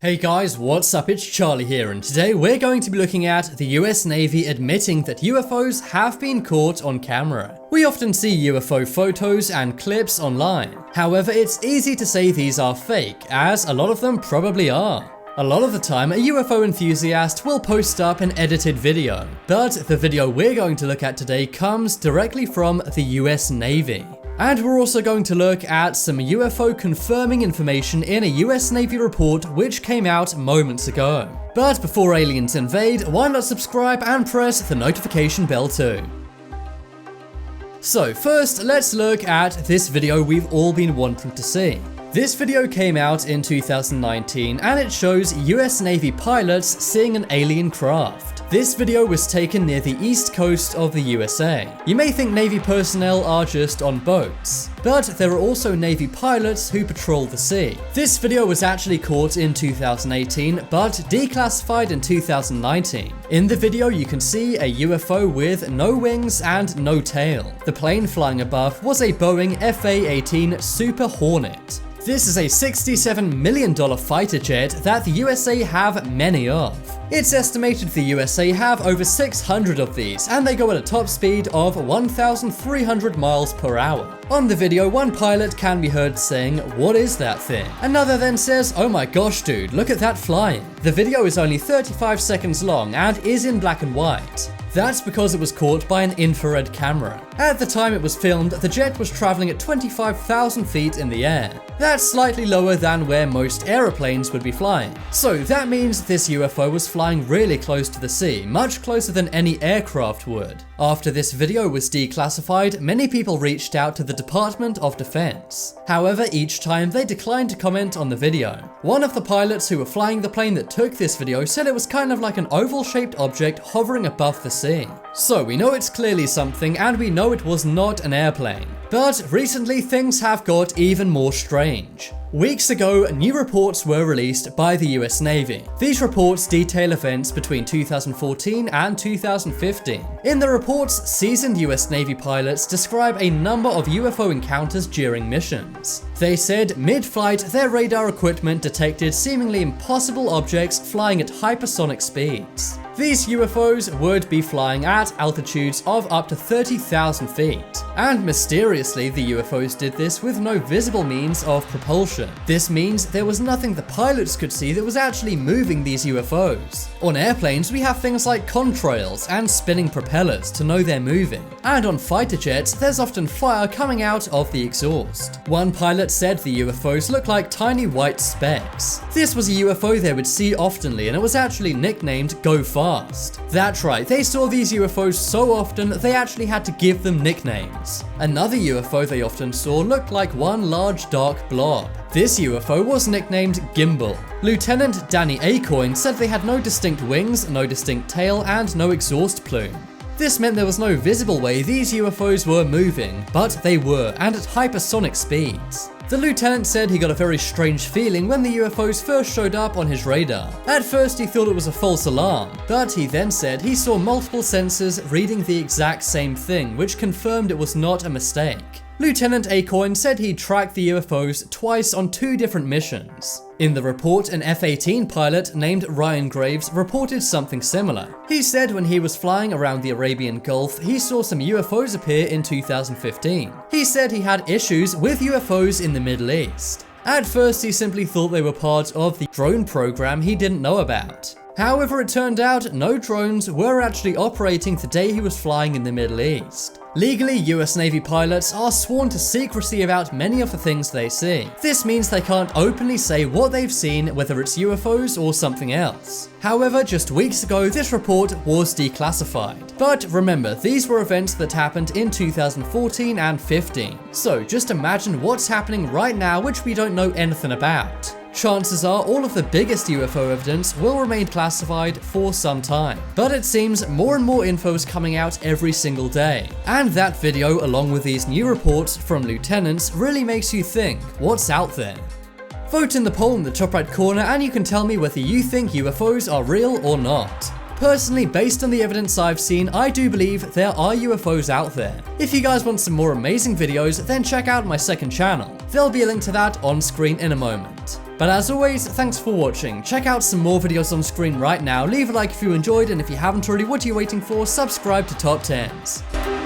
Hey guys, what's up? It's Charlie here, and today we're going to be looking at the US Navy admitting that UFOs have been caught on camera. We often see UFO photos and clips online. However, it's easy to say these are fake, as a lot of them probably are. A lot of the time, a UFO enthusiast will post up an edited video, but the video we're going to look at today comes directly from the US Navy. And we're also going to look at some UFO confirming information in a US Navy report which came out moments ago. But before aliens invade, why not subscribe and press the notification bell too? So first, let's look at this video we've all been wanting to see. This video came out in 2019 and it shows US Navy pilots seeing an alien craft. This video was taken near the east coast of the USA. You may think Navy personnel are just on boats, but there are also Navy pilots who patrol the sea. This video was actually caught in 2018, but declassified in 2019. In the video, you can see a UFO with no wings and no tail. The plane flying above was a Boeing FA-18 Super Hornet. This is a $67 million fighter jet that the USA have many of. It's estimated the USA have over 600 of these, and they go at a top speed of 1,300 miles per hour. On the video, one pilot can be heard saying, "What is that thing?" Another then says, "Oh my gosh dude, look at that flying." The video is only 35 seconds long and is in black and white. That's because it was caught by an infrared camera. At the time it was filmed, the jet was traveling at 25,000 feet in the air. That's slightly lower than where most aeroplanes would be flying. So that means this UFO was flying really close to the sea, much closer than any aircraft would. After this video was declassified, many people reached out to the Department of Defense. However, each time they declined to comment on the video. One of the pilots who were flying the plane that took this video said it was kind of like an oval-shaped object hovering above the sea. So we know it's clearly something, and we know it was not an airplane. But recently things have got even more strange. Weeks ago, new reports were released by the US Navy. These reports detail events between 2014 and 2015. In the reports, seasoned US Navy pilots describe a number of UFO encounters during missions. They said mid-flight, their radar equipment detected seemingly impossible objects flying at hypersonic speeds. These UFOs would be flying at altitudes of up to 30,000 feet. And mysteriously, the UFOs did this with no visible means of propulsion. This means there was nothing the pilots could see that was actually moving these UFOs. On airplanes, we have things like contrails and spinning propellers to know they're moving. And on fighter jets, there's often fire coming out of the exhaust. One pilot said the UFOs look like tiny white specks. This was a UFO they would see oftenly, and it was actually nicknamed Go Fast. That's right, they saw these UFOs so often they actually had to give them nicknames. Another UFO they often saw looked like one large dark blob. This UFO was nicknamed Gimbal. Lieutenant Danny Acoin said they had no distinct wings, no distinct tail, and no exhaust plume. This meant there was no visible way these UFOs were moving, but they were, and at hypersonic speeds. The lieutenant said he got a very strange feeling when the UFOs first showed up on his radar. At first he thought it was a false alarm, but he then said he saw multiple sensors reading the exact same thing, which confirmed it was not a mistake. Lieutenant Acoin said he tracked the UFOs twice on 2 different missions. In the report, an F-18 pilot named Ryan Graves reported something similar. He said when he was flying around the Arabian Gulf, he saw some UFOs appear in 2015. He said he had issues with UFOs in the Middle East. At first, he simply thought they were part of the drone program he didn't know about. However, it turned out no drones were actually operating the day he was flying in the Middle East. Legally, US Navy pilots are sworn to secrecy about many of the things they see. This means they can't openly say what they've seen, whether it's UFOs or something else. However, just weeks ago, this report was declassified. But remember, these were events that happened in 2014 and 15. So just imagine what's happening right now which we don't know anything about. Chances are all of the biggest UFO evidence will remain classified for some time. But it seems more and more info is coming out every single day. And that video, along with these new reports from lieutenants, really makes you think, what's out there? Vote in the poll in the top right corner and you can tell me whether you think UFOs are real or not. Personally, based on the evidence I've seen, I do believe there are UFOs out there. If you guys want some more amazing videos, then check out my second channel. There'll be a link to that on screen in a moment. But as always, thanks for watching. Check out some more videos on screen right now, leave a like if you enjoyed, and if you haven't already, what are you waiting for? Subscribe to Top 10s.